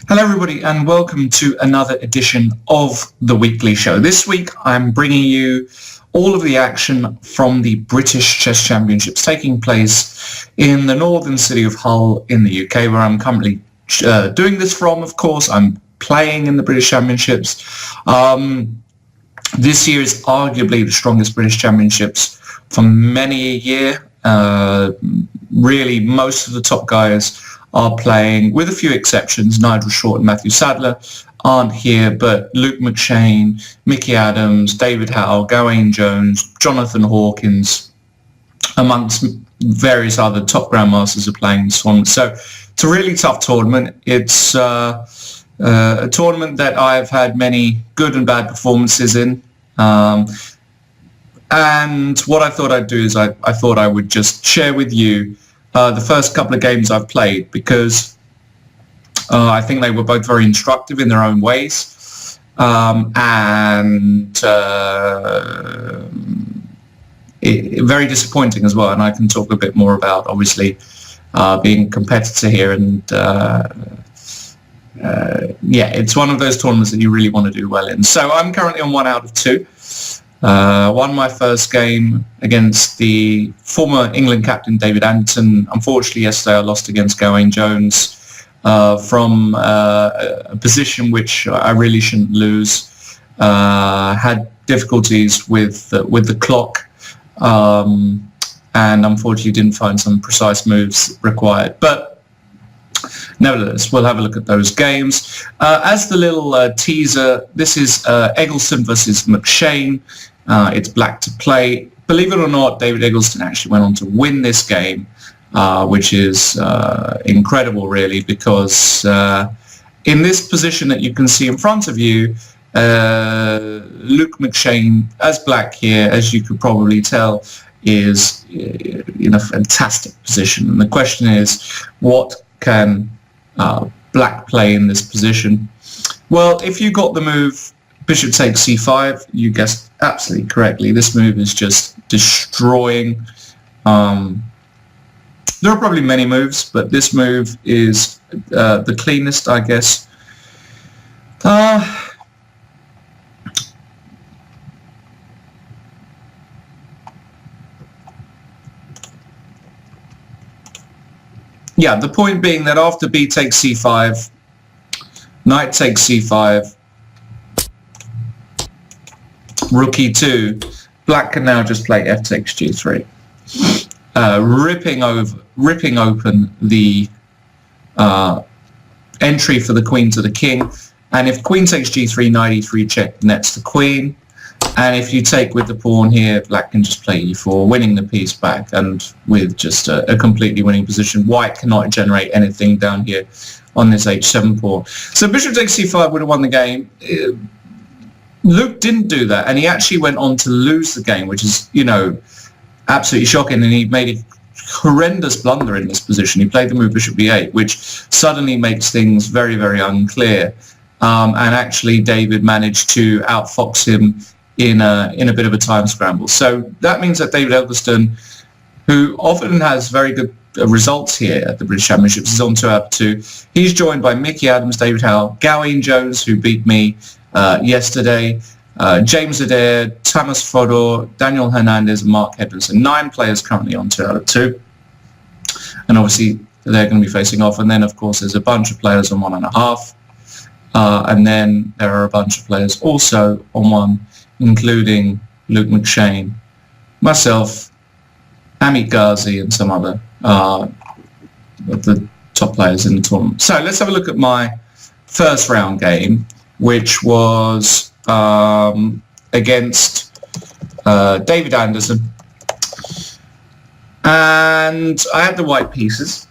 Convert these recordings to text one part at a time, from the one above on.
Hello everybody and welcome to another edition of the Weekly Show. This week I'm bringing you all of the action from the British Chess Championships taking place in the northern city of Hull in the UK, where I'm currently doing this from. Of course, I'm playing in the British Championships. This year is arguably the strongest British Championships for many a year. Really, most of the top guys are playing, with a few exceptions. Nigel Short and Matthew Sadler aren't here, but Luke McShane, Mickey Adams, David Howe, Gawain Jones, Jonathan Hawkins, amongst various other top grandmasters are playing this one. So it's a really tough tournament. It's a tournament that I've had many good and bad performances in. And what I thought I'd do is I thought I would just share with you the first couple of games I've played, because I think they were both very instructive in their own ways, and very disappointing as well. And I can talk a bit more about, obviously, being a competitor here. And yeah, it's one of those tournaments that you really want to do well in. So I'm currently on 1 out of 2. Won my first game against the former England captain David Anderton. Unfortunately, yesterday I lost against Gawain Jones from a position which I really shouldn't lose. Had difficulties with the clock, and unfortunately didn't find some precise moves required. But nevertheless, we'll have a look at those games. As the little teaser, this is Eggleston versus McShane. It's black to play. Believe it or not, David Eggleston actually went on to win this game, which is incredible, really, because in this position that you can see in front of you, Luke McShane, as black here, as you could probably tell, is in a fantastic position. And the question is, what can black play in this position? Well, if you got the move bishop takes c5, you guessed absolutely correctly. This move is just destroying. There are probably many moves, but this move is the cleanest, I guess. Yeah, the point being that after b takes c5, knight takes c5, rook e2, black can now just play f takes g3, ripping open the entry for the queen to the king. And if queen takes g3, knight e3 check nets the queen. And if you take with the pawn here, black can just play e4, winning the piece back, and with just a completely winning position. White cannot generate anything down here on this h7 pawn. So bishop takes c5 would have won the game. Luke didn't do that, and he actually went on to lose the game, which is, absolutely shocking. And he made a horrendous blunder in this position. He played the move bishop b8, which suddenly makes things very, very unclear. And actually, David managed to outfox him in a bit of a time scramble. So that means that David Eggleston, who often has very good results here at the British Championships, is on 2 out of 2. He's joined by Mickey Adams, David Howe, Gawain Jones, who beat me yesterday, James Adair, Thomas Fodor, Daniel Hernandez, and Mark Edwards. And 9 players currently on 2 out of 2. And obviously they're going to be facing off. And then, of course, there's a bunch of players on 1.5. And then there are a bunch of players also on 1, including Luke McShane, myself, Amit Ghazi, and some other of the top players in the tournament. So let's have a look at my first round game, which was against David Anderson. And I had the white pieces,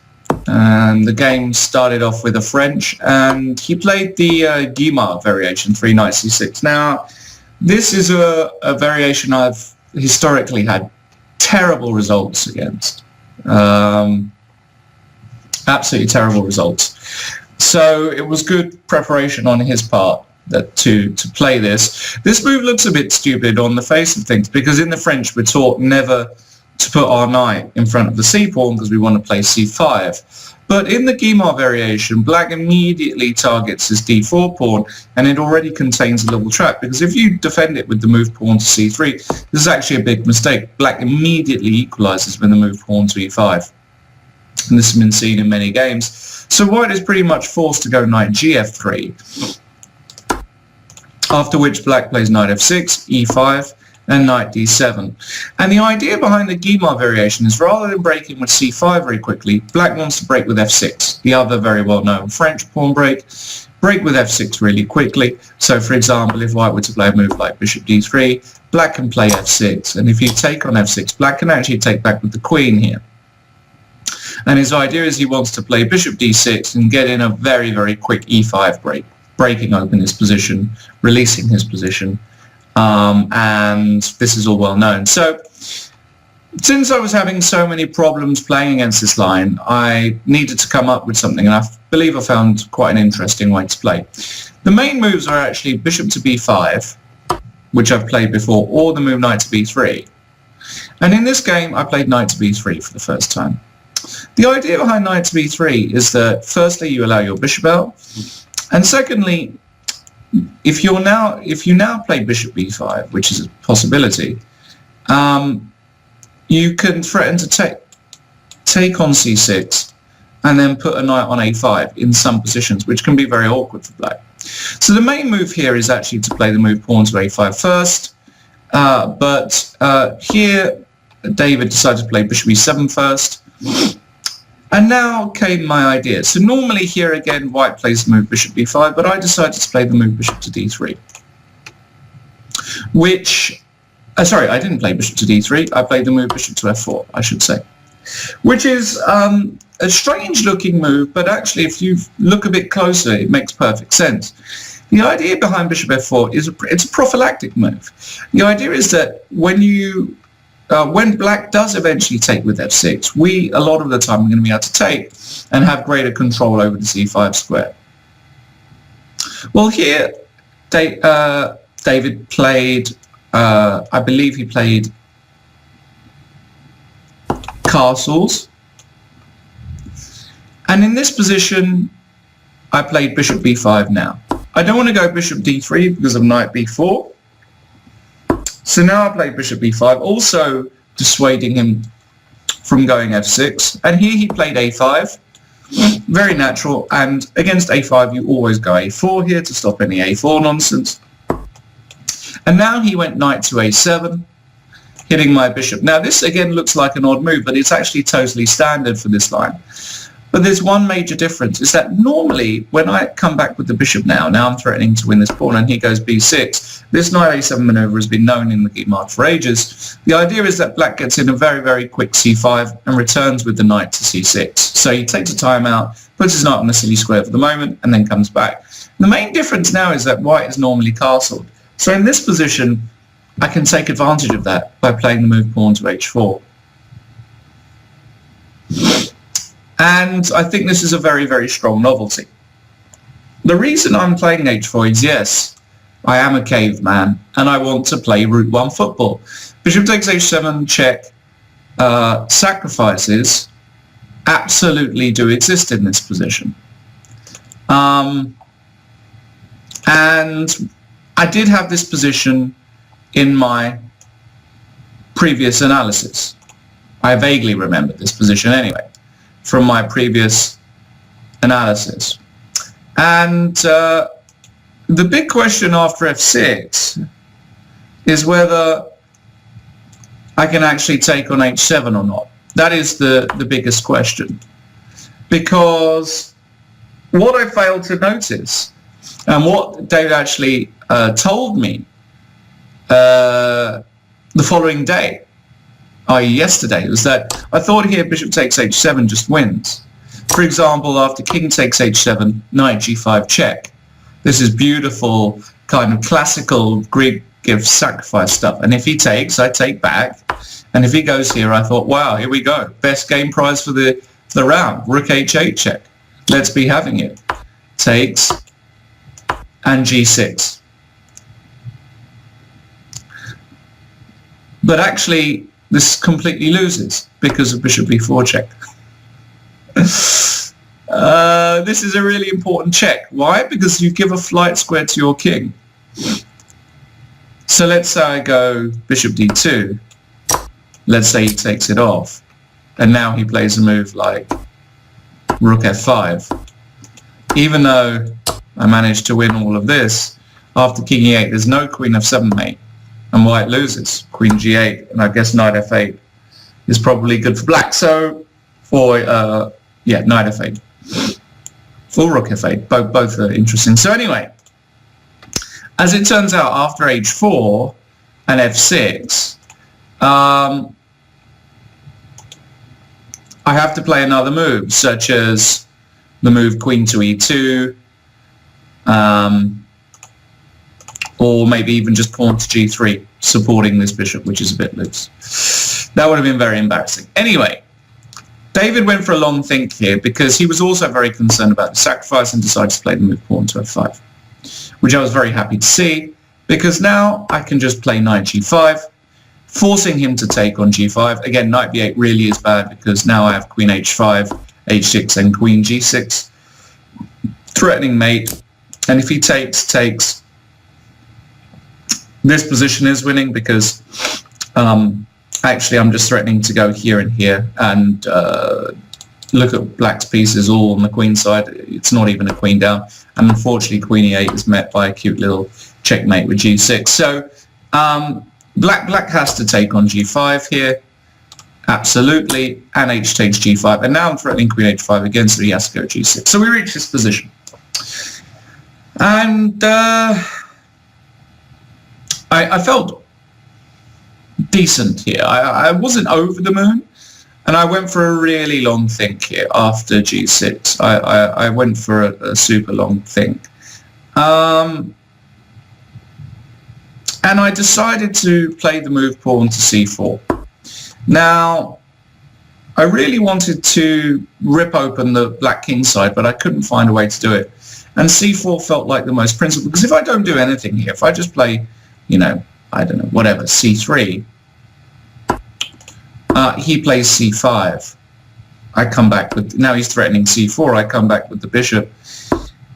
and the game started off with a French, and he played the Guimard variation, 3 knight c6. Now, this is a variation I've historically had terrible results against. Absolutely terrible results. So it was good preparation on his part to play this. This move looks a bit stupid on the face of things, because in the French we're taught never to put our knight in front of the c-pawn because we want to play c5. But in the Guimard variation, black immediately targets his d4 pawn, and it already contains a little trap, because if you defend it with the move pawn to c3, this is actually a big mistake. Black immediately equalizes with the move pawn to e5. And this has been seen in many games. So white is pretty much forced to go knight gf3, after which black plays knight f6, e5, and knight d7. And the idea behind the Guimard variation is, rather than breaking with c5 very quickly, black wants to break with f6, the other very well-known French pawn break with f6 really quickly. So for example, if white were to play a move like bishop d3, black can play f6, and if you take on f6, black can actually take back with the queen here. And his idea is he wants to play bishop d6 and get in a very, very quick e5 break, breaking open his position, releasing his position. And this is all well known. So since I was having so many problems playing against this line, I needed to come up with something, and I believe I found quite an interesting way to play. The main moves are actually bishop to b5, which I've played before, or the move knight to b3. And in this game, I played knight to b3 for the first time. The idea behind knight to b3 is that firstly, you allow your bishop out, and secondly, if you now play bishop b5, which is a possibility, you can threaten to take on c6 and then put a knight on a5 in some positions, which can be very awkward for black. So the main move here is actually to play the move pawn to a5 first, but here David decided to play bishop e7 first. And now came my idea. So normally here again white plays the move bishop b5, but I decided to play the move bishop to d3. Which, sorry, I didn't play bishop to d3, I played the move bishop to f4, I should say. Which is a strange looking move, but actually if you look a bit closer it makes perfect sense. The idea behind bishop f4 is it's a prophylactic move. The idea is that when black does eventually take with f6, we, a lot of the time, are going to be able to take and have greater control over the c5 square. Well, here, David played, I believe he played castles. And in this position, I played bishop b5 now. I don't want to go bishop d3 because of knight b4. So now I play bishop b5, also dissuading him from going f6. And here he played a5, very natural. And against a5, you always go a4 here to stop any a4 nonsense. And now he went knight to a7, hitting my bishop. Now this again looks like an odd move, but it's actually totally standard for this line. But there's one major difference, is that normally when I come back with the bishop now I'm threatening to win this pawn and he goes b6. This knight a7 maneuver has been known in the Guimard for ages. The idea is that black gets in a very, very quick c5 and returns with the knight to c6. So he takes a timeout, puts his knight on a silly square for the moment, and then comes back. The main difference now is that white is normally castled. So in this position, I can take advantage of that by playing the move pawn to h4. And I think this is a very, very strong novelty. The reason I'm playing h4 is, yes, I am a caveman and I want to play route 1 football. Bishop takes h7, check. Sacrifices absolutely do exist in this position. And I did have this position in my previous analysis. I vaguely remember this position anyway, from my previous analysis. And the big question after f6 is whether I can actually take on h7 or not. That is the biggest question. Because what I failed to notice, and what David actually told me the following day, i.e. yesterday, was that I thought here bishop takes h7 just wins. For example, after king takes h7, knight g5 check. This is beautiful, kind of classical Greek gift sacrifice stuff. And if he takes, I take back. And if he goes here, I thought, wow, here we go. Best game prize for the round. Rook h8 check. Let's be having it. Takes and g6. But actually, this completely loses because of bishop b4 check. This is a really important check. Why? Because you give a flight square to your king. So let's say I go bishop d2. Let's say he takes it off. And now he plays a move like rook f5. Even though I managed to win all of this, after king e8 there's no queen f7 mate. And white loses. Queen g8, and I guess knight f8 is probably good for black. So, or, yeah, knight f8. Or rook f8. Both are interesting. So anyway, as it turns out, after h4 and f6, I have to play another move, such as the move queen to e2, or maybe even just pawn to g3, supporting this bishop, which is a bit loose. That would have been very embarrassing. Anyway, David went for a long think here because he was also very concerned about the sacrifice and decided to play the move pawn to f5, which I was very happy to see, because now I can just play knight g5, forcing him to take on g5. Again, knight b8 really is bad because now I have queen h5, h6 and queen g6, threatening mate. And if he takes, this position is winning because actually I'm just threatening to go here and here, and look at black's pieces all on the queen side. It's not even a queen down, and unfortunately queen e8 is met by a cute little checkmate with g6. So black has to take on g5 here, absolutely, and h takes g5, and now I'm threatening queen h5 again, so he has to go g6. So we reach this position, and I felt decent here. I wasn't over the moon, and I went for a really long think here after g6. I went for a super long think. And I decided to play the move pawn to c4. Now, I really wanted to rip open the black king side, but I couldn't find a way to do it. And c4 felt like the most principled, because if I don't do anything here, if I just play, you know, I don't know, whatever, c3, he plays c5. I come back with, now he's threatening c4, I come back with the bishop.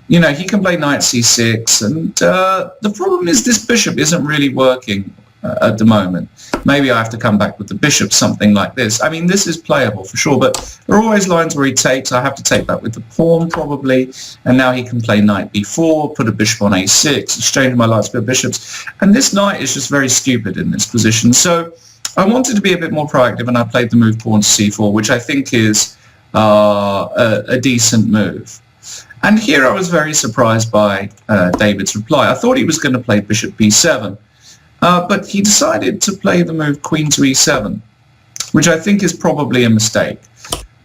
You know, he can play knight c6, and the problem is this bishop isn't really working at the moment. Maybe I have to come back with the bishop, something like this. I mean, this is playable for sure, but there are always lines where he takes. I have to take that with the pawn probably, and now he can play knight b4, put a bishop on a6, exchange my lights for bishops, and this knight is just very stupid in this position. So I wanted to be a bit more proactive, and I played the move pawn to c4, which I think is a decent move. And here I was very surprised by David's reply. I thought he was going to play bishop b7, but he decided to play the move queen to e7, which I think is probably a mistake,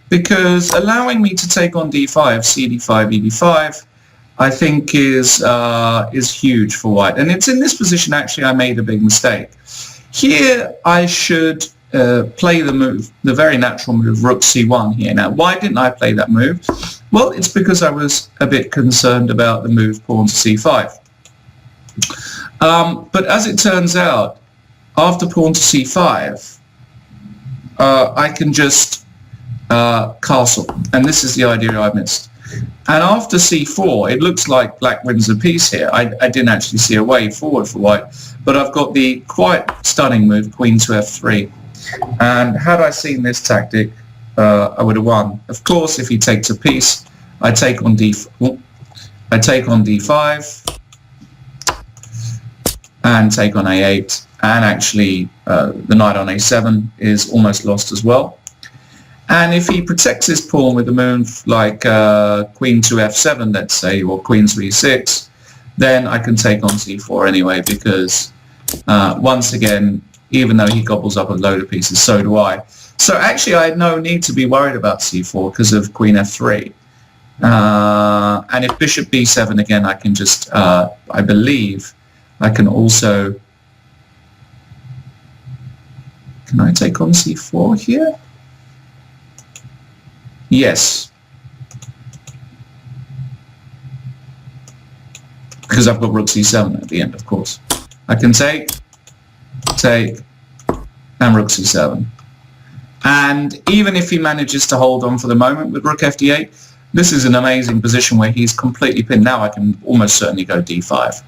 because allowing me to take on d5, cd5, ed5, I think is huge for white. And it's in this position actually I made a big mistake. Here I should play the move, the very natural move, rook c1 here. Now, why didn't I play that move? Well, it's because I was a bit concerned about the move pawn to c5. But as it turns out, after pawn to c5, I can just castle, and this is the idea I missed. And after c4, it looks like black wins a piece here. I didn't actually see a way forward for white, but I've got the quite stunning move, queen to f3. And had I seen this tactic, I would have won. Of course, if he takes a piece, I take on d5 and take on a8, and actually the knight on a7 is almost lost as well. And if he protects his pawn with a move like queen to f7, let's say, or queen to e6, then I can take on c4 anyway, because once again, even though he gobbles up a load of pieces, so do I. So actually I had no need to be worried about c4 because of queen f3. And if bishop b7 again, I can just, I believe, I can also, can I take on c4 here? Yes. Because I've got rook c7 at the end, of course. I can take, and rook c7. And even if he manages to hold on for the moment with rook fd8, this is an amazing position where he's completely pinned. Now I can almost certainly go d5.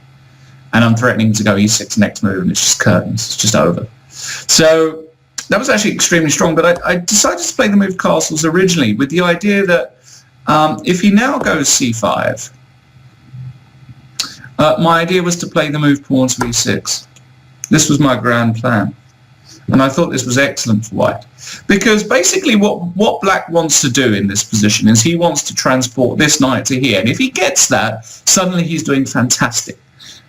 And I'm threatening to go e6 next move, and it's just curtains. It's just over. So that was actually extremely strong, but I decided to play the move castles originally with the idea that if he now goes c5, my idea was to play the move pawn to e6. This was my grand plan. And I thought this was excellent for white. Because basically what black wants to do in this position is he wants to transport this knight to here. And if he gets that, suddenly he's doing fantastic.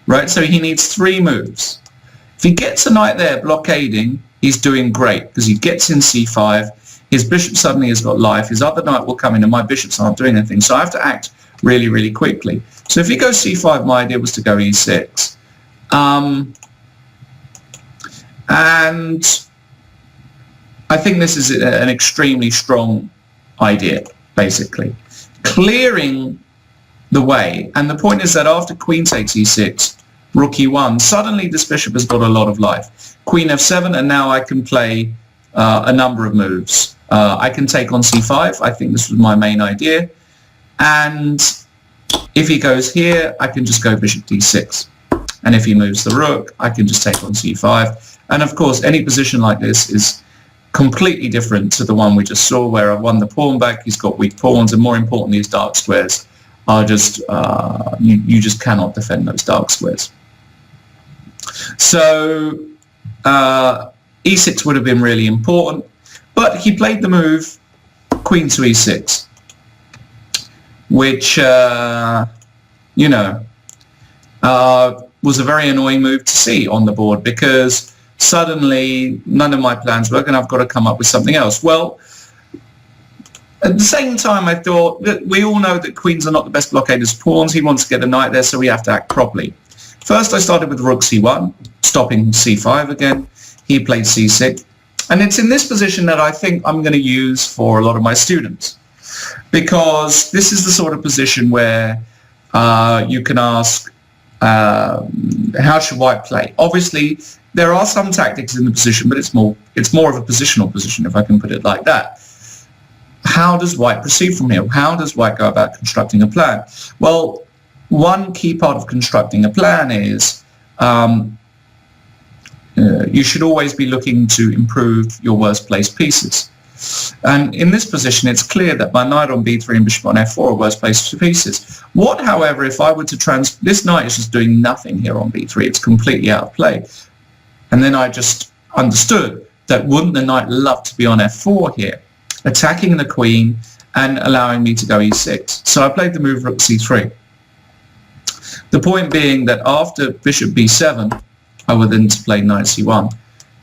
Right? So he needs 3 moves. If he gets a knight there blockading, he's doing great because he gets in c5. His bishop suddenly has got life. His other knight will come in and my bishops aren't doing anything. So I have to act really, really quickly. So if he goes c5, my idea was to go e6. And I think this is an extremely strong idea, basically. Clearing the way, and the point is that after queen takes e6, rook e1, suddenly this bishop has got a lot of life. Queen f7, and now I can play a number of moves. I can take on c5, I think this was my main idea, and if he goes here, I can just go bishop d6. And if he moves the rook, I can just take on c5. And of course, any position like this is completely different to the one we just saw, where I've won the pawn back, he's got weak pawns, and more importantly, his dark squares are just, you just cannot defend those dark squares. So e6 would have been really important, but he played the move queen to e6, which, you know, was a very annoying move to see on the board because suddenly none of my plans work and I've got to come up with something else. Well, at the same time, I thought that we all know that queens are not the best blockaders of pawns. He wants to get a knight there, so we have to act properly. First, I started with rook c1, stopping c5 again. He played c6. And it's in this position that I think I'm going to use for a lot of my students, because this is the sort of position where you can ask, how should white play? Obviously, there are some tactics in the position, but it's more of a positional position, if I can put it like that. How does white proceed from here? How does white go about constructing a plan? Well, one key part of constructing a plan is you should always be looking to improve your worst placed pieces. And in this position, it's clear that my knight on b3 and bishop on f4 are worst placed pieces. What, however, if I were to this knight is just doing nothing here on b3. It's completely out of play. And then I just understood that wouldn't the knight love to be on f4 here, attacking the queen and allowing me to go e6. So I played the move rook c3. The point being that after bishop b7, I would then play knight c1,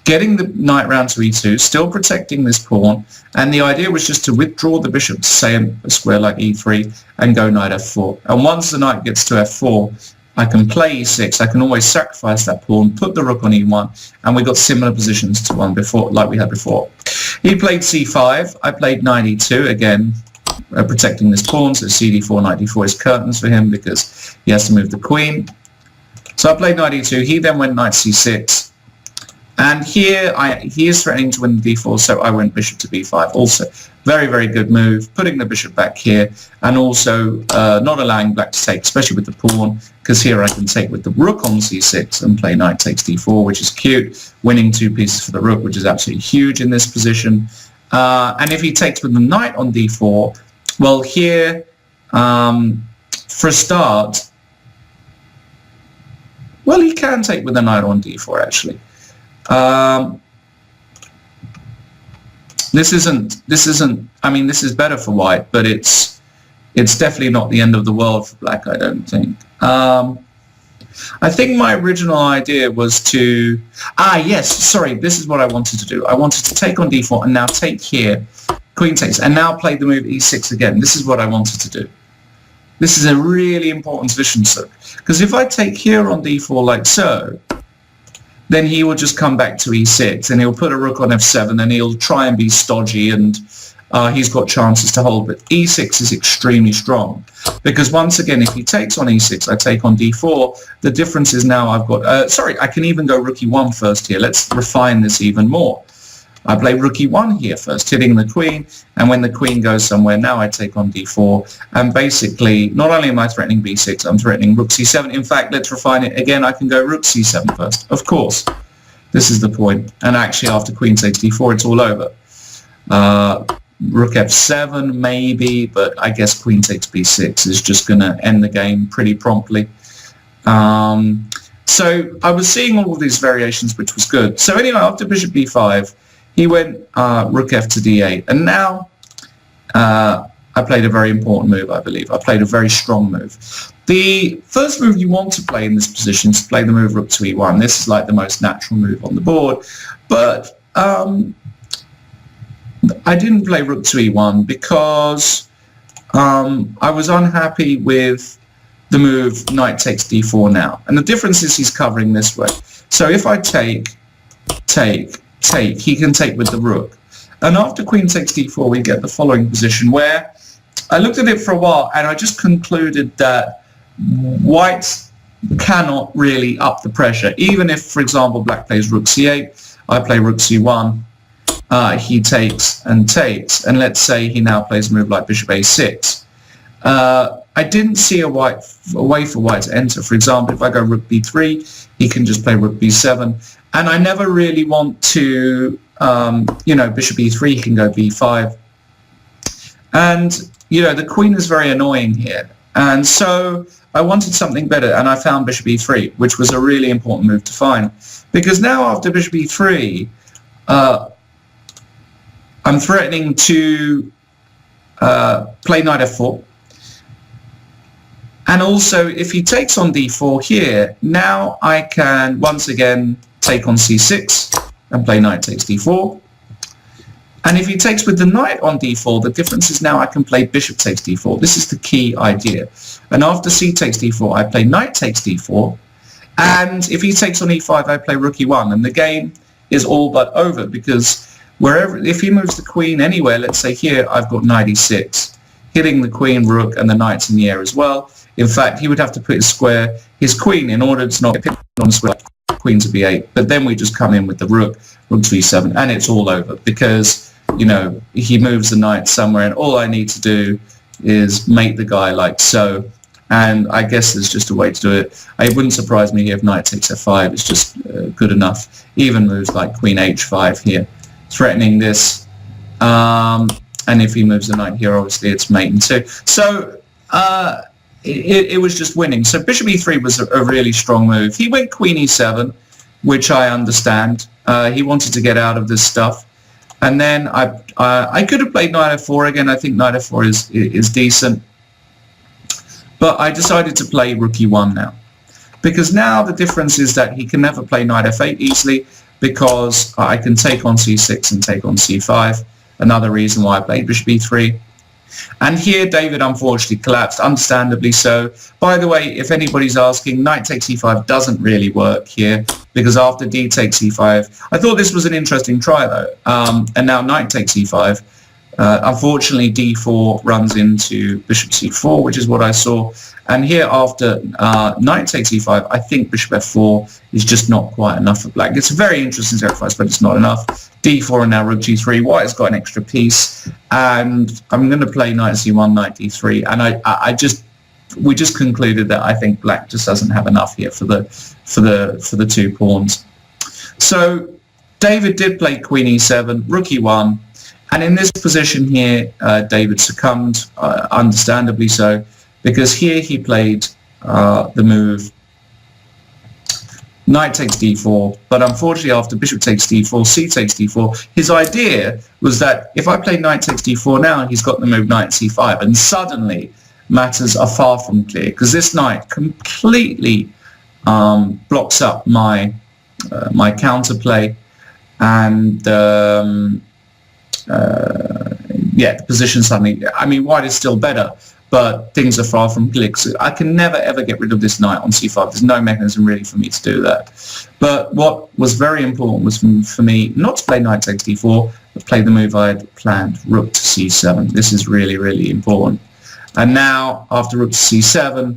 getting the knight round to e2, still protecting this pawn, and the idea was just to withdraw the bishop to, say, a square like e3 and go knight f4. And once the knight gets to f4, I can play e6, I can always sacrifice that pawn, put the rook on e1, and we got similar positions to one before, like we had before. He played c5, I played knight e2, again, protecting this pawn, so cd4, knight d4 is curtains for him because he has to move the queen. So I played knight e2, he then went knight c6, and here he is threatening to win the d4, so I went bishop to b5 also. Very, very good move, putting the bishop back here, and also not allowing black to take, especially with the pawn, because here I can take with the rook on c6 and play knight takes d4, which is cute, winning 2 pieces for the rook, which is absolutely huge in this position. And if he takes with the knight on d4, well, here, for a start, well, he can take with the knight on d4, actually. This isn't, I mean, this is better for white, but it's definitely not the end of the world for black, I don't think. I think my original idea was to, yes, sorry, this is what I wanted to do. I wanted to take on d4 and now take here, queen takes, and now play the move e6 again. This is what I wanted to do. This is a really important position, so, because if I take here on d4 like so, then he will just come back to e6 and he'll put a rook on f7 and he'll try and be stodgy, and he's got chances to hold. But e6 is extremely strong because once again, if he takes on e6, I take on d4. The difference is now I've got, sorry, I can even go rook e1 first here. Let's refine this even more. I play rook e1 here first, hitting the queen, and when the queen goes somewhere, now I take on d4, and basically, not only am I threatening b6, I'm threatening rook c7. In fact, let's refine it again. I can go rook c7 first, of course. This is the point, and actually after queen takes d4, it's all over. Rook f7 maybe, but I guess queen takes b6 is just going to end the game pretty promptly. So I was seeing all of these variations, which was good. So anyway, after bishop b5, he went rook f to d8, and now I played a very important move, I believe. I played a very strong move. The first move you want to play in this position is to play the move rook to e1. This is like the most natural move on the board, but I didn't play rook to e1 because I was unhappy with the move knight takes d4 now. And the difference is he's covering this way. So if I take, he can take with the rook. And after queen takes d4, we get the following position where I looked at it for a while and I just concluded that white cannot really up the pressure. Even if, for example, black plays rook c8, I play rook c1, he takes, and let's say he now plays a move like bishop a6. I didn't see a way for white to enter. For example, if I go rook b3, he can just play rook b7. And I never really want to, bishop e3, he can go b5. And, the queen is very annoying here. And so I wanted something better, and I found bishop e3, which was a really important move to find. Because now after bishop e3, I'm threatening to play knight f4. And also, if he takes on d4 here, now I can once again take on c6 and play knight takes d4. And if he takes with the knight on d4, the difference is now I can play bishop takes d4. This is the key idea. And after c takes d4, I play knight takes d4. And if he takes on e5, I play rook e1. And the game is all but over because if he moves the queen anywhere, let's say here, I've got knight e6, hitting the queen, rook, and the knight's in the air as well. In fact, he would have to put his queen in order to not get pinned on the square, queen to b8. But then we just come in with the rook to e7, and it's all over because, he moves the knight somewhere, and all I need to do is mate the guy like so. And I guess there's just a way to do it. It wouldn't surprise me if knight takes f5 is just good enough. Even moves like queen h5 here, threatening this. And if he moves the knight here, obviously it's mating too. So it was just winning. So bishop e3 was a really strong move. He went queen e7, which I understand. He wanted to get out of this stuff. And then I could have played knight f4 again. I think knight f4 is decent. But I decided to play rook e1 now. Because now the difference is that he can never play knight f8 easily because I can take on c6 and take on c5. Another reason why I played bishop e3. And here David unfortunately collapsed, understandably so. By the way, if anybody's asking, knight takes e5 doesn't really work here because after d takes e5, I thought this was an interesting try though. And now knight takes e5. Unfortunately, d4 runs into bishop c4, which is what I saw. And here after knight takes e5, I think bishop f4 is just not quite enough for black. It's a very interesting sacrifice, but it's not enough. d4 and now rook g3. White has got an extra piece, and I'm going to play knight c1, knight d3. And we just concluded that I think black just doesn't have enough here for the 2 pawns. So David did play queen e7, rook e1. And in this position here, David succumbed, understandably so, because here he played the move knight takes d4, but unfortunately after bishop takes d4, c takes d4, his idea was that if I play knight takes d4 now, he's got the move knight c5, and suddenly matters are far from clear, because this knight completely blocks up my counterplay, and the position suddenly, white is still better, but things are far from clear. So I can never ever get rid of this knight on c5. There's no mechanism really for me to do that. But what was very important was for me not to play knight takes d4, but play the move I had planned, rook to c7. This is really, really important. And now, after rook to c7,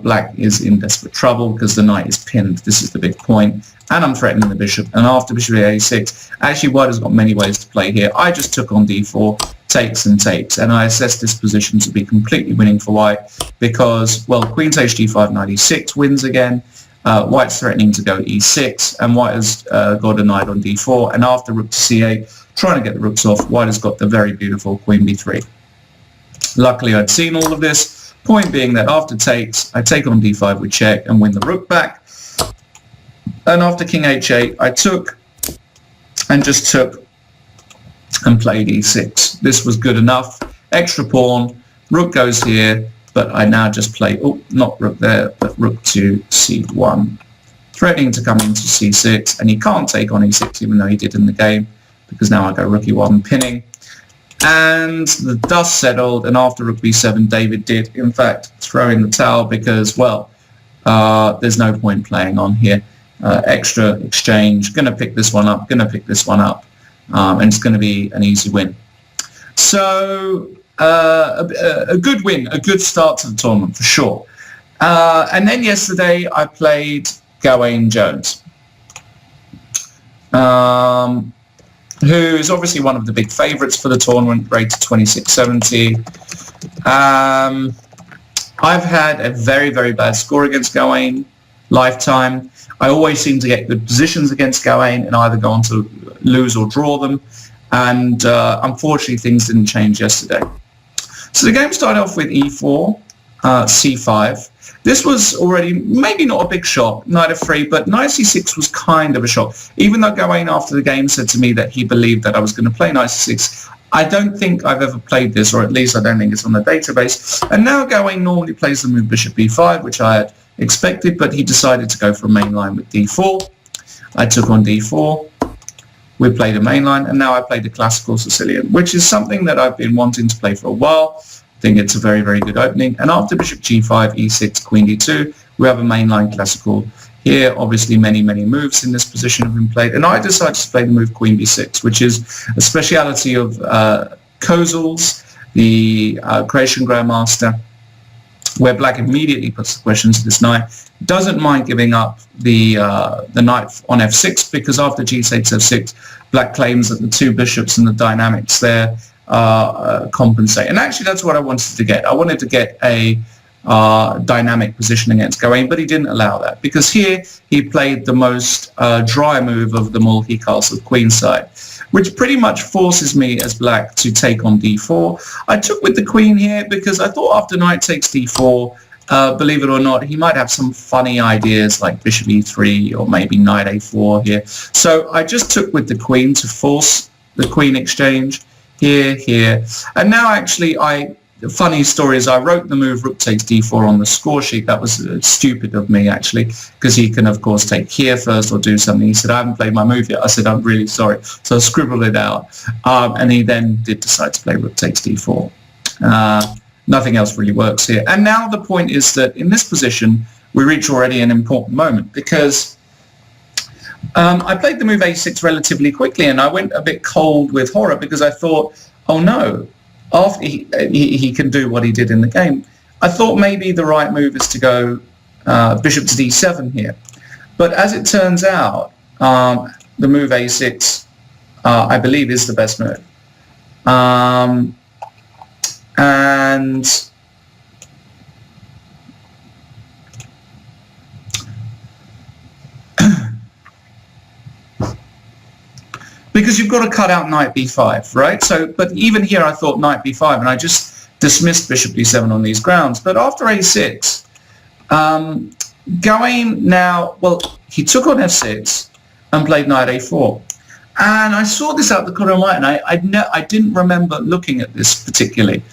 black is in desperate trouble because the knight is pinned. This is the big point. and I'm threatening the bishop, and after bishop a6, actually white has got many ways to play here. I just took on d4, takes and takes, and I assessed this position to be completely winning for white because, well, queen takes g5 knight e6 wins again. White's threatening to go e6, and white has got a knight on d4, and after rook to c8, trying to get the rooks off, white has got the very beautiful queen b3. Luckily, I'd seen all of this, point being that after takes, I take on d5 with check and win the rook back. And after king h8, I took and just took and played e6. This was good enough. Extra pawn, rook goes here, but I now just play, oh, not rook there, but rook to c1. Threatening to come into c6, and he can't take on e6 even though he did in the game, because now I go rook e1 pinning. And the dust settled, and after rook b7, David did, in fact, throw in the towel because, well, there's no point playing on here. Extra exchange, going to pick this one up, going to pick this one up, and it's going to be an easy win. So a good win, a good start to the tournament for sure. And then yesterday I played Gawain Jones, who is obviously one of the big favourites for the tournament, rated 2670. I've had a very, very bad score against Gawain, lifetime. I always seem to get good positions against Gawain and either go on to lose or draw them. And unfortunately, things didn't change yesterday. So the game started off with e4, c5. This was already maybe not a big shot, knight f3, but knight c6 was kind of a shot. Even though Gawain after the game said to me that he believed that I was going to play knight c6, I don't think I've ever played this, or at least I don't think it's on the database. And now Gawain normally plays the move bishop b5, which I had expected, but he decided to go for a main line with d4. I took on d4. We played a main line, and now I played a classical Sicilian, which is something that I've been wanting to play for a while. I think it's a very, very good opening. And after bishop g5, e6, queen d2, we have a mainline classical. Here, obviously, many, many moves in this position have been played. And I decided to play the move queen b6, which is a speciality of Kozul's, the Croatian Grandmaster, where black immediately puts the question to this knight. Doesn't mind giving up the knight on f6, because after g takes f6, black claims that the two bishops and the dynamics there compensate. And actually that's what I wanted to get. I wanted to get a dynamic position against Gawain, but he didn't allow that, because here he played the most dry move of them all. He castled queenside, which pretty much forces me as black to take on d4. I took with the queen here because I thought after knight takes d4, believe it or not, he might have some funny ideas like bishop e3 or maybe knight a4 here. So I just took with the queen to force the queen exchange here. And now actually the funny story is I wrote the move rook takes d4 on the score sheet. That was stupid of me, actually, because he can, of course, take here first or do something. He said, I haven't played my move yet. I said, I'm really sorry. So I scribbled it out. And he then did decide to play rook takes d4. Nothing else really works here. And now the point is that in this position, we reach already an important moment, because I played the move a6 relatively quickly, and I went a bit cold with horror because I thought, oh no, after he can do what he did in the game. I thought maybe the right move is to go bishop to d7 here. But as it turns out, the move a6, I believe, is the best move. And because you've got to cut out knight b5, right? So, but even here I thought knight b5, and I just dismissed bishop d7 on these grounds. But after a6, Gawain now, well, he took on f6 and played knight a4. And I saw this out the corner of my eye, and I didn't remember looking at this particularly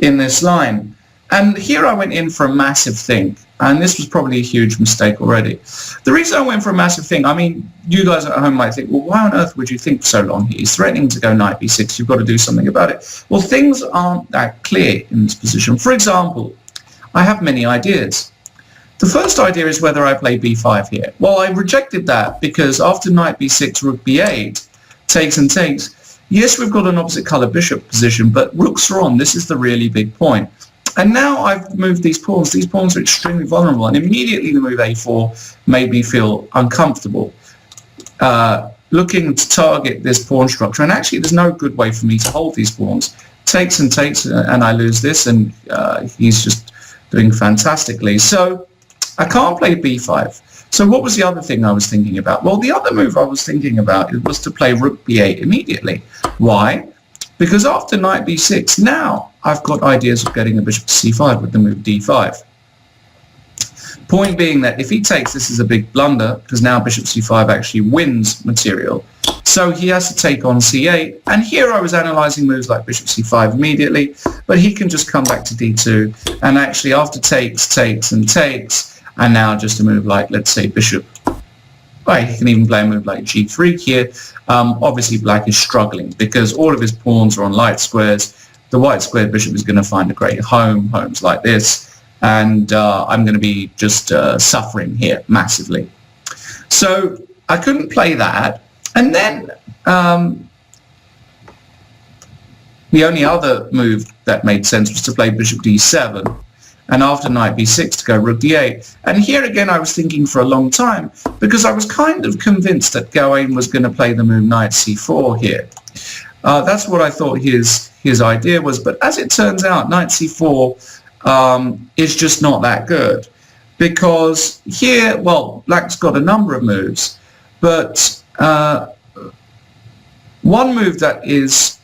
in this line. And here I went in for a massive think, and this was probably a huge mistake already. The reason I went for a massive think, I mean, you guys at home might think, well, why on earth would you think so long? He's threatening to go knight b6, you've got to do something about it. Well, things aren't that clear in this position. For example, I have many ideas. The first idea is whether I play b5 here. Well, I rejected that because after knight b6, rook b8, takes and takes, yes, we've got an opposite colour bishop position, but rooks are on. This is the really big point. And now I've moved these pawns. These pawns are extremely vulnerable, and immediately the move a4 made me feel uncomfortable. looking to target this pawn structure, and actually there's no good way for me to hold these pawns. Takes and takes, and I lose this, and he's just doing fantastically. So I can't play b5. So what was the other thing I was thinking about? Well, the other move I was thinking about was to play rook b8 immediately. Why? Because after knight b6, now I've got ideas of getting a bishop to c5 with the move d5. Point being that if he takes, this is a big blunder, because now bishop c5 actually wins material. So he has to take on c8, and here I was analysing moves like bishop c5 immediately, but he can just come back to d2, and actually after takes, takes, and takes, and now just a move like, let's say, bishop, well, he can even play a move like g3 here. Obviously black is struggling because all of his pawns are on light squares. The white squared bishop is going to find a great homes like this, and I'm going to be just suffering here massively. So I couldn't play that. And then the only other move that made sense was to play bishop d7, and after knight b6 to go rook d8. And here again I was thinking for a long time, because I was kind of convinced that Gawain was going to play the move knight c4 here. That's what I thought his idea was, but as it turns out, knight c4 is just not that good, because here, well, black's got a number of moves, but one move that is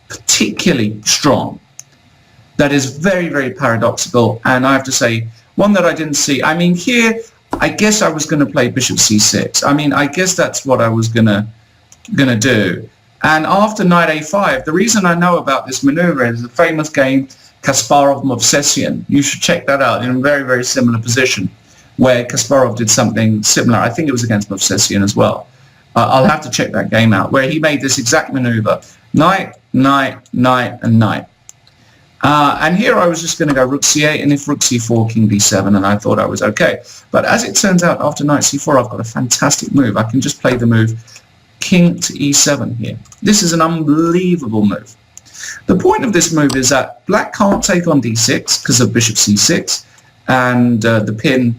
particularly strong, that is very, very paradoxical, and I have to say, one that I didn't see. I mean, here, I guess I was going to play bishop c6. I mean, I guess that's what I was gonna do. And after knight a5, the reason I know about this maneuver is the famous game Kasparov Movsesian. You should check that out, in a very, very similar position, where Kasparov did something similar. I think it was against Movsesian as well. I'll have to check that game out, where he made this exact maneuver. Knight, knight, knight, and knight. And here I was just going to go rook c8, and if rook c4, king d7, and I thought I was okay. But as it turns out, after knight c4, I've got a fantastic move. I can just play the move king to e7 here. This is an unbelievable move. The point of this move is that black can't take on d6 because of bishop c6 and the pin,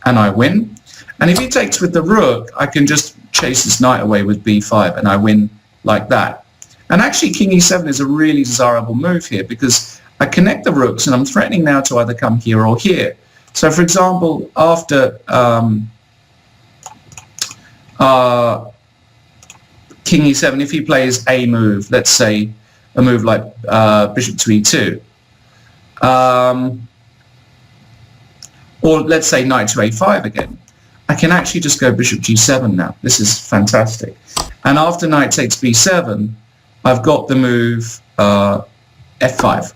and I win. And if he takes with the rook, I can just chase this knight away with b5, and I win like that. And actually king e7 is a really desirable move here, because I connect the rooks and I'm threatening now to either come here or here. So for example, after king e7, if he plays a move, let's say a move like bishop to e2, or let's say knight to a5 again, I can actually just go bishop g7 now. This is fantastic. And after knight takes b7, I've got the move f5.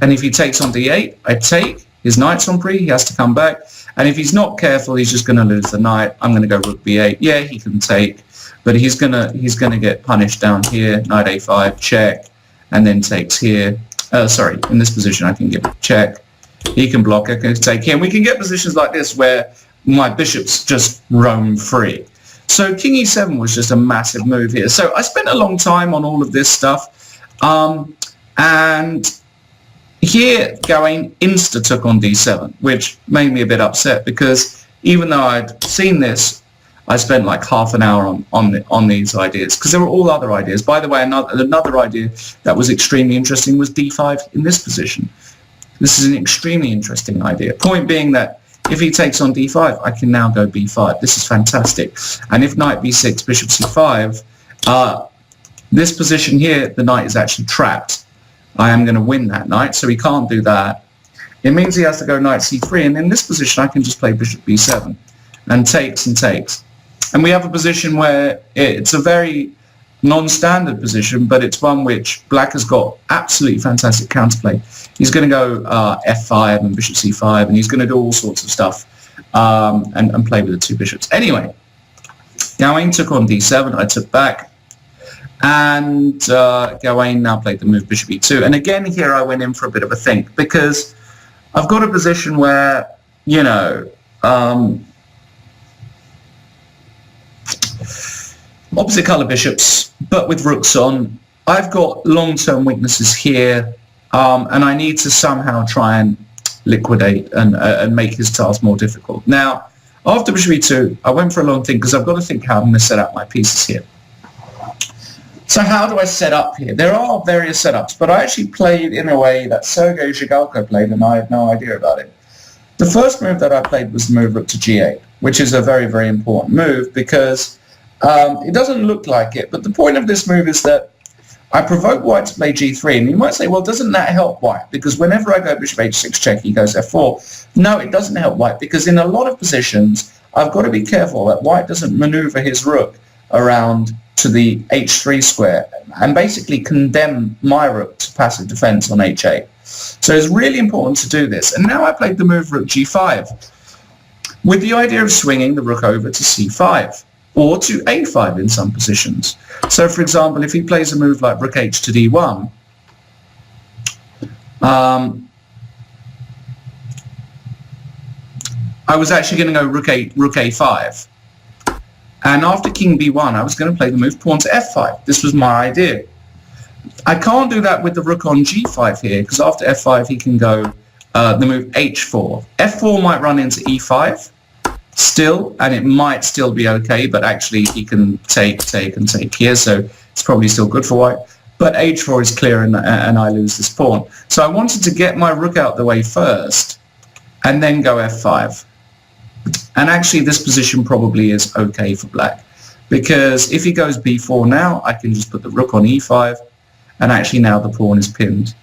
And if he takes on d8, I take. His knight's on pre, he has to come back. And if he's not careful, he's just going to lose the knight. I'm going to go rook b8. Yeah, he can take, but he's gonna get punished down here. Knight a5, check, and then takes here. Sorry, in this position I can get check. He can block, I can take here. And we can get positions like this where my bishops just roam free. So king e7 was just a massive move here. So I spent a long time on all of this stuff, and here Gawain insta took on d7, which made me a bit upset, because even though I'd seen this, I spent like half an hour on these ideas, because there were all other ideas. By the way, another idea that was extremely interesting was d5 in this position. This is an extremely interesting idea. Point being that if he takes on d5, I can now go b5. This is fantastic. And if knight b6, bishop c5, this position here, the knight is actually trapped. I am going to win that knight, so he can't do that. It means he has to go knight c3, and in this position I can just play bishop b7 and takes and takes. And we have a position where it's a very non-standard position, but it's one which black has got absolutely fantastic counterplay. He's going to go f5 and bishop c5, and he's going to do all sorts of stuff and play with the two bishops. Anyway, Gawain took on d7, I took back, and Gawain now played the move bishop e2. And again here I went in for a bit of a think, because I've got a position where, you know, opposite colour bishops, but with rooks on. I've got long-term weaknesses here, and I need to somehow try and liquidate and make his task more difficult. Now, After bishop e2, I went for a long think because I've got to think how I'm going to set up my pieces here. So how do I set up here? There are various setups, but I actually played in a way that Sergei Zhigalko played, and I had no idea about it. The first move that I played was the move rook to g8, which is a very, very important move because it doesn't look like it, but the point of this move is that I provoke white to play g3, and you might say, well, doesn't that help white? Because whenever I go bishop h6 check, he goes f4. No, it doesn't help white, because in a lot of positions, I've got to be careful that white doesn't maneuver his rook around to the h3 square and basically condemn my rook to passive defense on h8. So it's really important to do this. And now I played the move rook g5 with the idea of swinging the rook over to c5 or to a5 in some positions. So for example, if he plays a move like rook h to d1, I was actually going to go rook a5. And after king b1, I was going to play the move pawn to f5. This was my idea. I can't do that with the rook on g5 here, because after f5 he can go the move h4. f4 might run into e5 still, and it might still be okay, but actually he can take here, so it's probably still good for white. But h4 is clear, and I lose this pawn. So I wanted to get my rook out the way first, and then go f5. And actually this position probably is okay for black, because if he goes b4 now, I can just put the rook on e5, and actually now the pawn is pinned.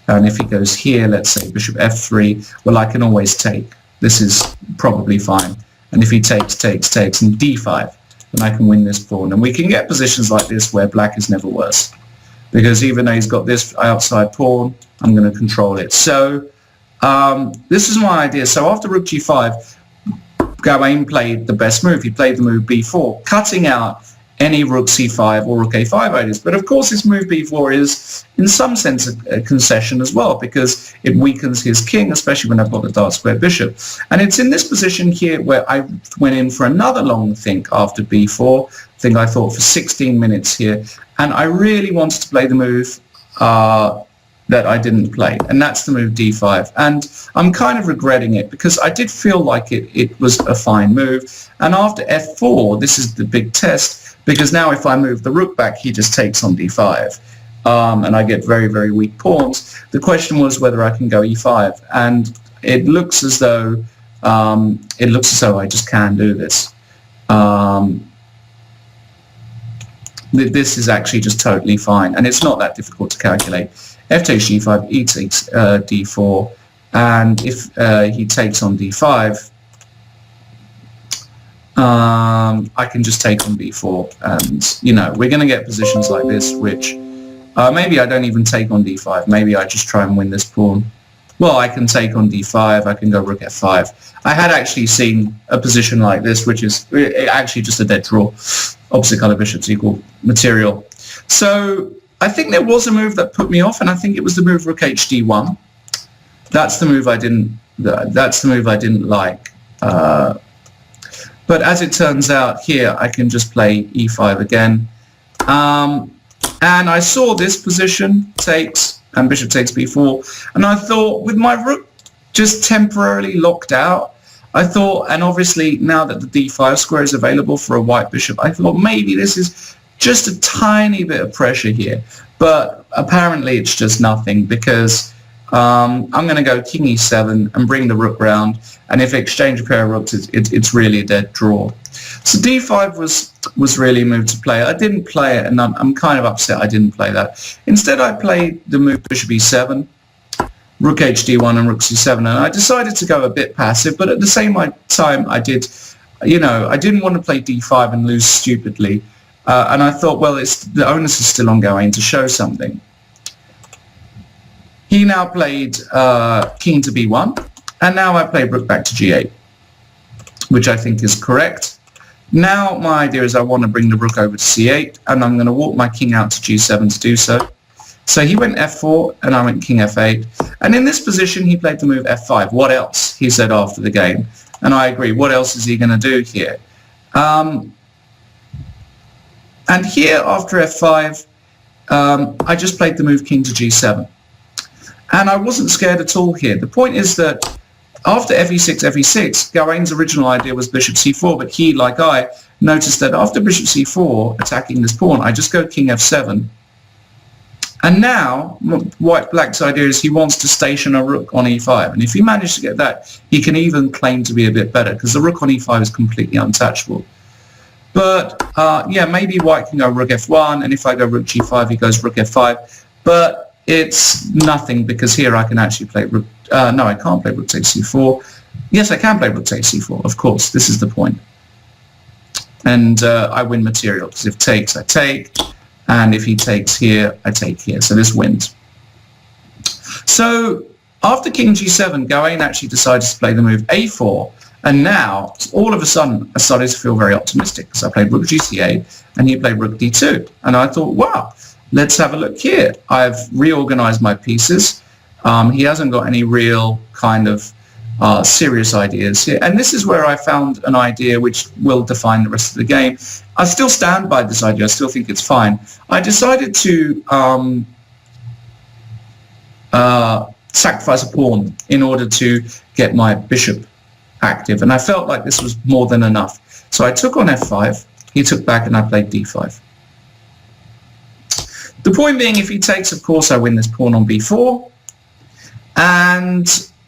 And if he goes here, let's say bishop f3, well, I can always take. This is probably fine. And if he takes, and d5, then I can win this pawn. And we can get positions like this where black is never worse, because even though he's got this outside pawn, I'm going to control it. So this is my idea. So after rook g5, Gawain played the best move. He played the move b4, cutting out any rook c5 or rook a5 ideas. But of course this move b4 is in some sense a concession as well, because it weakens his king, especially when I've got the dark square bishop. And it's in this position here where I went in for another long think after b4. I thought for 16 minutes here, and I really wanted to play the move that I didn't play, and that's the move d5. And I'm kind of regretting it, because I did feel like it was a fine move. And after f4, this is the big test, because now if I move the rook back, he just takes on d5, and I get very, very weak pawns. The question was whether I can go e5, and it looks as though I just can do this. This is actually just totally fine, and it's not that difficult to calculate. F takes g5, e takes d4, and if he takes on d5, I can just take on b4, and you know, we're going to get positions like this, which maybe I don't even take on d5, maybe I just try and win this pawn. Well, I can take on d5, I can go rook f5. I had actually seen a position like this, which is actually just a dead draw. Opposite colour bishops equal material. So I think there was a move that put me off, and I think it was the move rook h d1. That's the move I didn't. That's the move I didn't like. But as it turns out, here I can just play e5 again, and I saw this position takes and bishop takes b4, and I thought, with my rook just temporarily locked out, I thought, and obviously now that the d5 square is available for a white bishop, I thought maybe this is just a tiny bit of pressure here, but apparently it's just nothing, because I'm going to go king e7 and bring the rook round, and if I exchange a pair of rooks, it's really a dead draw. So d5 was really a move to play. I didn't play it, and I'm kind of upset I didn't play that. Instead I played the move bishop e7, rook h d1 and rook c7, and I decided to go a bit passive, but at the same time I did, you know, I didn't want to play d5 and lose stupidly, and I thought, well, the onus is still on Gawain to show something. He now played king to b1, and now I played rook back to g8, which I think is correct. Now my idea is I want to bring the rook over to c8, and I'm going to walk my king out to g7 to do so. So he went f4, and I went king f8. And in this position, he played the move f5. What else? He said after the game. And I agree. What else is he going to do here? And here, after f5, I just played the move king to g7. And I wasn't scared at all here. The point is that after fe6, fe6, Gawain's original idea was bishop c4, but he, like I, noticed that after bishop c4, attacking this pawn, I just go king f7. And now, Black's idea is he wants to station a rook on e5. And if he manages to get that, he can even claim to be a bit better, because the rook on e5 is completely untouchable. But, yeah, maybe White can go rook f1, and if I go rook g5, he goes rook f5. But it's nothing, because here I can actually play rook... no, I can't play rook takes c4. Yes, I can play rook takes c4, of course. This is the point. And I win material, because if takes, I take. And if he takes here, I take here. So this wins. So after king g7, Gawain actually decided to play the move a4. And now, all of a sudden, I started to feel very optimistic, because I played rook gc8 and he played rook d2. And I thought, wow, let's have a look here. I've reorganized my pieces. He hasn't got any real kind of serious ideas here. And this is where I found an idea which will define the rest of the game. I still stand by this idea. I still think it's fine. I decided to sacrifice a pawn in order to get my bishop active. And I felt like this was more than enough. So I took on f5. He took back and I played d5. The point being, if he takes, of course, I win this pawn on b4. And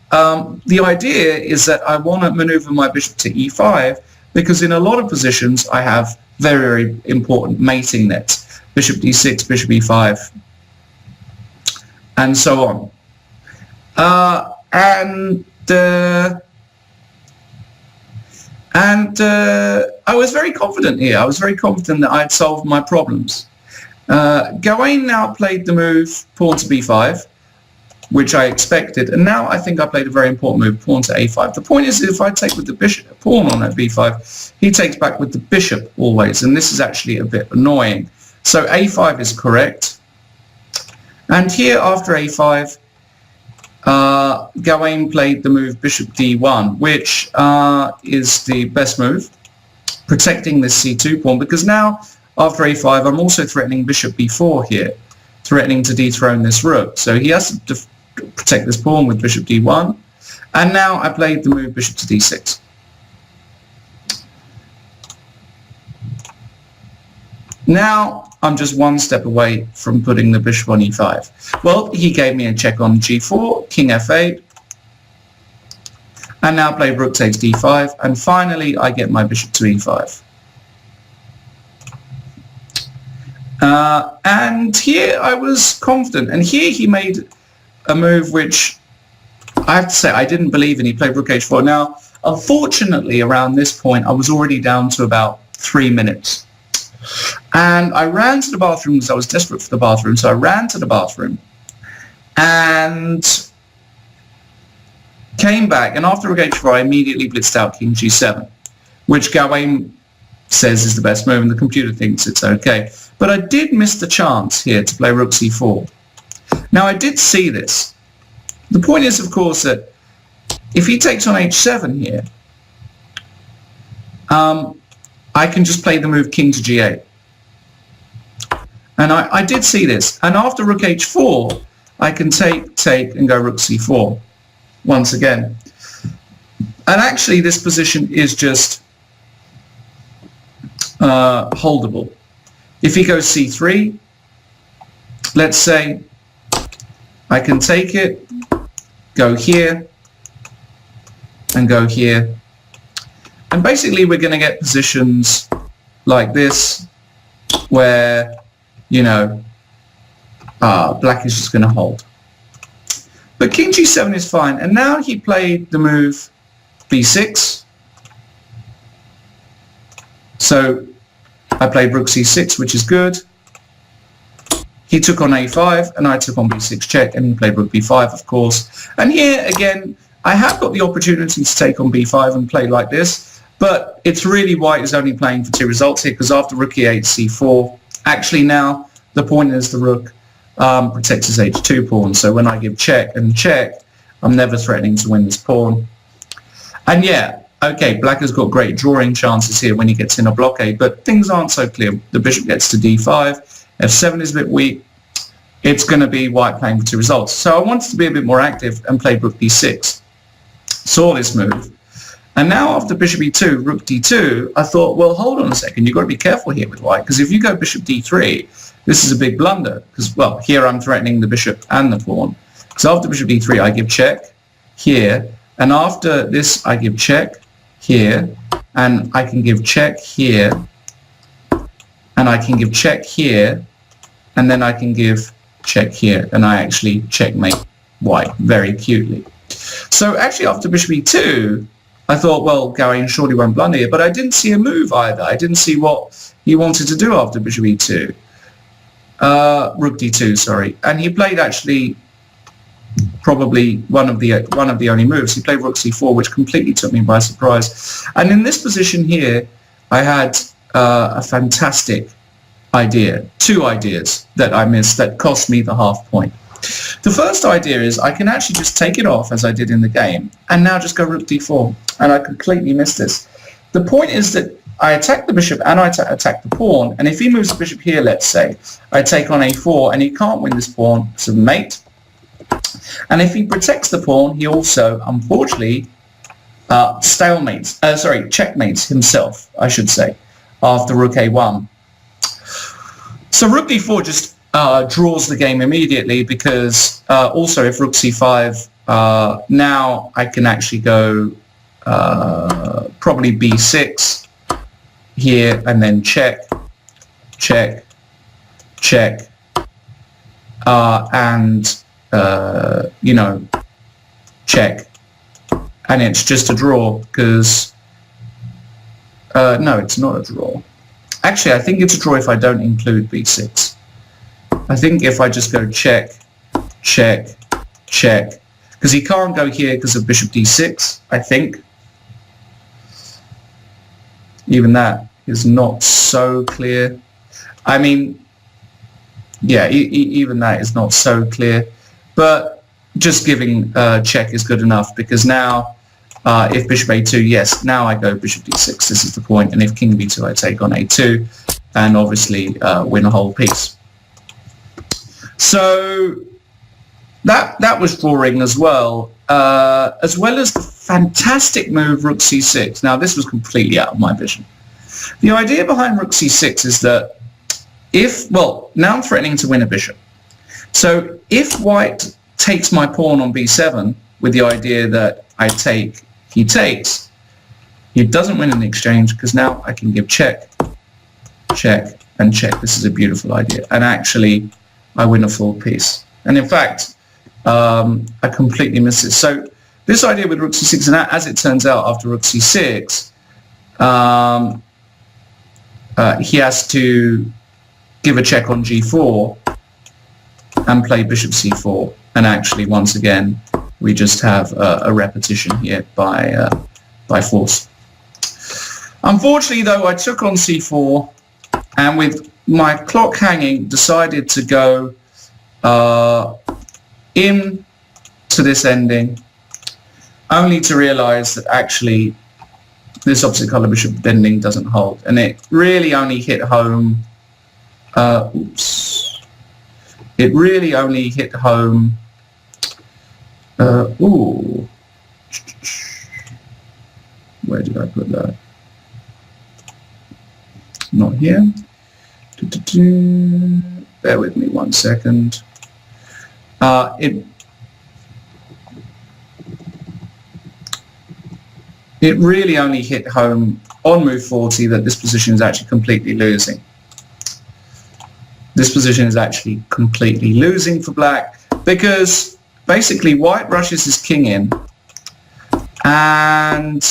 the idea is that I want to maneuver my bishop to e5, because in a lot of positions I have very, very important mating nets. Bishop d6, bishop e5, and so on. I was very confident here. I was very confident that I had solved my problems. Gawain now played the move pawn to b5, which I expected, and now I think I played a very important move, pawn to a5. The point is, if I take with the bishop, pawn on at b5, he takes back with the bishop always, and this is actually a bit annoying. So a5 is correct. And here, after a5, Gawain played the move bishop d1, which is the best move, protecting this c2 pawn, because now, after a5, I'm also threatening bishop b4 here, threatening to dethrone this rook. So he has to protect this pawn with bishop d1. And now I played the move bishop to d6. Now I'm just one step away from putting the bishop on e5. Well, he gave me a check on g4, king f8, and now played rook takes d5, and finally I get my bishop to e5. And here I was confident, and here he made a move which I have to say I didn't believe in. He played rook h4. Now, unfortunately, around this point I was already down to about 3 minutes. And I ran to the bathroom because I was desperate for the bathroom. So I ran to the bathroom and came back. And after rook h4, I immediately blitzed out king g7, which Gawain says is the best move, and the computer thinks it's okay. But I did miss the chance here to play rook c4. Now, I did see this. The point is, of course, that if he takes on h7 here, I can just play the move king to g8. And I did see this. And after rook h4, I can take, and go rook c4 once again. And actually, this position is just holdable. If he goes c3, let's say, I can take it, go here, and go here. And basically we're going to get positions like this where, you know, black is just going to hold. But king g7 is fine. And now he played the move b6. So I played rook c6, which is good. He took on a5, and I took on b6 check, and he played rook b5, of course. And here, again, I have got the opportunity to take on b5 and play like this, but it's really White is only playing for 2 results here, because after rook e8, c4, actually now the point is the rook protects his h2 pawn, so when I give check and check, I'm never threatening to win this pawn. And yeah, okay, black has got great drawing chances here when he gets in a blockade, but things aren't so clear. The bishop gets to d5, f7 is a bit weak. It's going to be White playing for 2 results. So I wanted to be a bit more active and play rook b6. saw this move. And now after bishop e2, rook d2, I thought, well, hold on a second, you've got to be careful here with white, because if you go bishop d3, this is a big blunder, because, well, here I'm threatening the bishop and the pawn. So after bishop d3, I give check here, and after this, I give check here, and I can give check here, and I can give check here, and then I can give check here, and I actually checkmate white very cutely. So actually after bishop e2, I thought, well, Gawain surely won't blunder here, but I didn't see a move either. I didn't see what he wanted to do after bishop e2. Rook d2, sorry. And he played actually probably one of the only moves. He played rook c4, which completely took me by surprise. And in this position here, I had a fantastic idea, two ideas that I missed that cost me the half point. The first idea is I can actually just take it off as I did in the game and now just go rook d4, and I completely missed this. The point is that I attack the bishop and I attack the pawn, and if he moves the bishop here, let's say, I take on a4 and he can't win this pawn, so mate. And if he protects the pawn, he also, unfortunately, checkmates himself, I should say, after rook a1. So rook d4 just draws the game immediately, because also if rook c5, now I can actually go probably b6 here, and then check, check, check, and you know, check, and it's just a draw, because no, it's not a draw. Actually, I think it's a draw if I don't include b6. I think if I just go check, check, check, because he can't go here because of bishop d6, I think. Even that is not so clear. I mean, yeah, even that is not so clear. But just giving check is good enough, because now if bishop a2, yes, now I go bishop d6, this is the point, and if king b2, I take on a2, and obviously win a whole piece. So that was drawing as well as the fantastic move rook c6. Now this was completely out of my vision. The idea behind rook c6 is that now I'm threatening to win a bishop. So if white takes my pawn on b7 with the idea that I take, he takes, he doesn't win in the exchange, because now I can give check, check, and check. This is a beautiful idea, and actually I win a full piece. And in fact, I completely missed it. So this idea with rook c6, and as it turns out, after rook c6, he has to give a check on g4 and play bishop c4. And actually, once again, we just have a repetition here by force. Unfortunately, though, I took on c4, and with my clock hanging, decided to go in to this ending, only to realize that actually this opposite color bishop bending doesn't hold, and it really only hit home. It really only hit home. Ooh, where did I put that? Not here. Bear with me 1 second. It really only hit home on move 40 that this position is actually completely losing. This position is actually completely losing for black, because basically white rushes his king in, and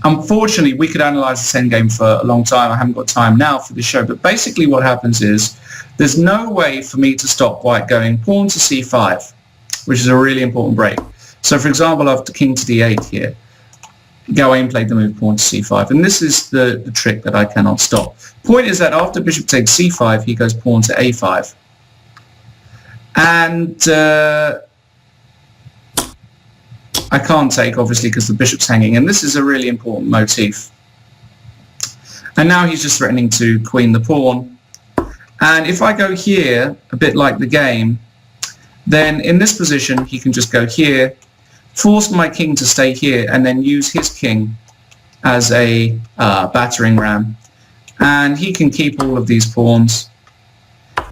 unfortunately we could analyze this endgame for a long time. I haven't got time now for this show, but basically what happens is there's no way for me to stop white going pawn to c5, which is a really important break. So for example, after king to d8 here, Gawain played the move pawn to c5, and this is the trick that I cannot stop. Point is that after bishop takes c5, he goes pawn to a5, and I can't take, obviously, because the bishop's hanging, and this is a really important motif. And now he's just threatening to queen the pawn, and if I go here, a bit like the game, then in this position he can just go here, force my king to stay here, and then use his king as a battering ram, and he can keep all of these pawns.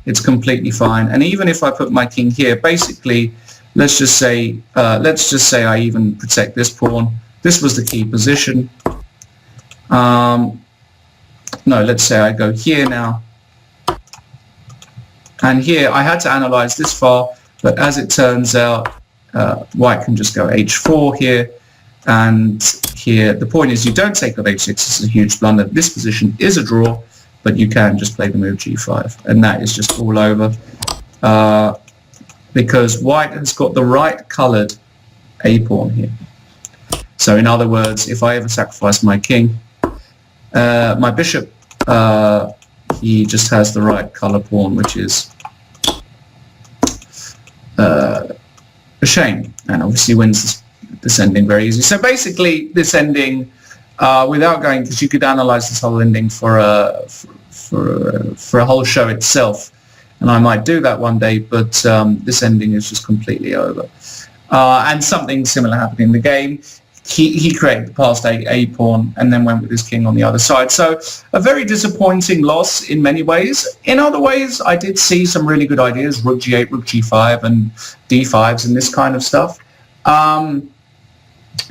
It's completely fine. And even if I put my king here, basically, let's just say I even protect this pawn. This was the key position. No, let's say I go here now, and here I had to analyze this far, but as it turns out, white can just go h4 here, and here the point is you don't take on h6. This is a huge blunder. This position is a draw, but you can just play the move g5, and that is just all over, because white has got the right coloured a pawn here. So in other words, if I ever sacrifice my king, my bishop, he just has the right colour pawn, which is a shame, and obviously wins this ending very easy. So basically this ending, without going, because you could analyze this whole ending for a whole show itself, and I might do that one day, but this ending is just completely over. And something similar happened in the game. He created the passed a pawn and then went with his king on the other side. So a very disappointing loss in many ways. In other ways, I did see some really good ideas, rook g8, rook g5, and d5s and this kind of stuff.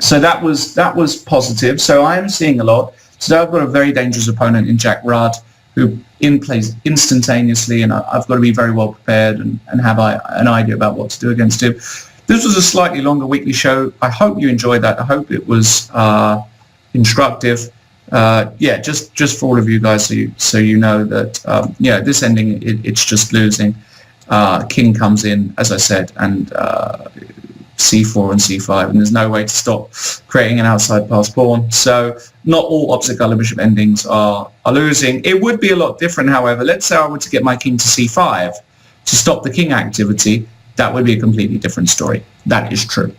So that was positive. So I am seeing a lot. So I've got a very dangerous opponent in Jack Rudd, who plays instantaneously, and I've got to be very well prepared and have an idea about what to do against him. This was a slightly longer weekly show. I hope you enjoyed that. I hope it was instructive. Yeah, just for all of you guys, so you know that yeah, this ending it's just losing. King comes in, as I said, and c4 and c5, and there's no way to stop creating an outside pass pawn. So not all opposite colour bishop endings are losing. It would be a lot different, however. Let's say I were to get my king to c5 to stop the king activity. That would be a completely different story. That is true.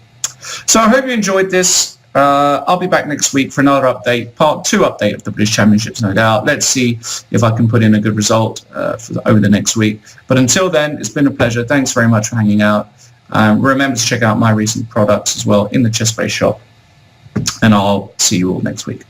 So I hope you enjoyed this. I'll be back next week for another update, part 2 update of the British Championships, no doubt. Let's see if I can put in a good result over the next week. But until then, it's been a pleasure. Thanks very much for hanging out. Remember to check out my recent products as well in the Chess Base shop. And I'll see you all next week.